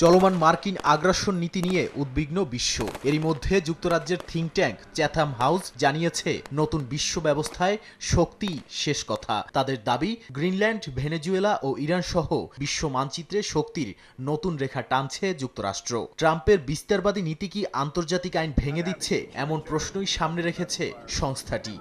চলমান মার্কিন আগ্রাসন নীতি নিয়ে উদ্বিগ্ন বিশ্ব। এরই মধ্যে যুক্তরাজ্যের থিঙ্ক ট্যাঙ্ক চ্যাথাম হাউস জানিয়েছে, নতুন বিশ্ব ব্যবস্থায় শক্তি শেষ কথা। তাদের দাবি, গ্রিনল্যান্ড, ভেনেজুয়েলা ও ইরান সহ বিশ্ব মানচিত্রে শক্তির নতুন রেখা টানছে যুক্তরাষ্ট্র। ট্রাম্পের বিস্তারবাদী নীতি কি আন্তর্জাতিক আইন ভেঙে দিচ্ছে, এমন প্রশ্নই সামনে রেখেছে সংস্থাটি।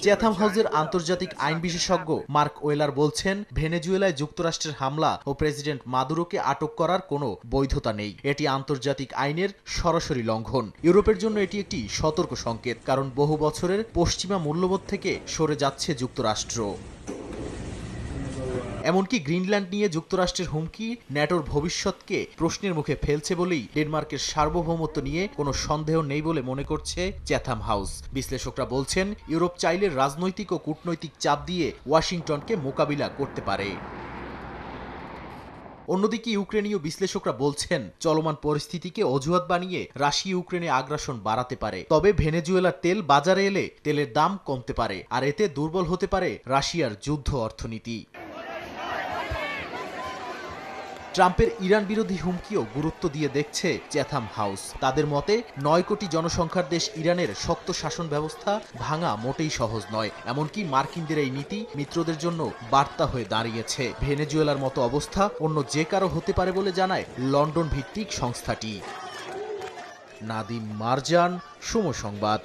চ্যাথাম হাউসের আন্তর্জাতিক আইন বিশেষজ্ঞ মার্ক ওয়েলার বলছেন, ভেনেজুয়েলায় যুক্তরাষ্ট্রের হামলা ও প্রেসিডেন্ট মাদুরোকে আটক করার কোনো বৈধতা নেই। এটি আন্তর্জাতিক আইনের সরাসরি লঙ্ঘন। ইউরোপের জন্য এটি একটি সতর্ক সংকেত, কারণ বহু বছরের পশ্চিমা মূল্যবোধ থেকে সরে যাচ্ছে যুক্তরাষ্ট্র। এমনকি গ্রিনল্যান্ড নিয়ে যুক্তরাষ্ট্রের হুমকি ন্যাটোর ভবিষ্যৎকে প্রশ্নের মুখে ফেলছে বলেই ডেনমার্কের সার্বভৌমত্ব নিয়ে কোনো সন্দেহ নেই বলে মনে করছে চ্যাথাম হাউস। বিশ্লেষকরা বলছেন, ইউরোপ চাইলে রাজনৈতিক ও কূটনৈতিক চাপ দিয়ে ওয়াশিংটনকে মোকাবিলা করতে পারে। অন্যদিকে ইউক্রেনীয় বিশ্লেষকরা বলছেন, চলমান পরিস্থিতিকে অজুহাত বানিয়ে রাশিয়া ইউক্রেনে আগ্রাসন বাড়াতে পারে। তবে ভেনেজুয়েলার তেল বাজারে এলে তেলের দাম কমতে পারে, আর এতে দুর্বল হতে পারে রাশিয়ার যুদ্ধ অর্থনীতি। ট্রাম্পের ইরান বিরোধী হুমকিও গুরুত্ব দিয়ে দেখছে চ্যাথাম হাউস। তাদের মতে, ৯ কোটি জনসংখ্যার দেশ ইরানের শক্ত শাসন ব্যবস্থা ভাঙা মোটেই সহজ নয়। এমনকি মার্কিনদের এই নীতি মিত্রদের জন্য বার্তা হয়ে দাঁড়িয়েছে। ভেনেজুয়েলার মতো অবস্থা অন্য যে কারো হতে পারে বলে জানায় লন্ডন ভিত্তিক সংস্থাটি। নাদিম মারজান, সময় সংবাদ।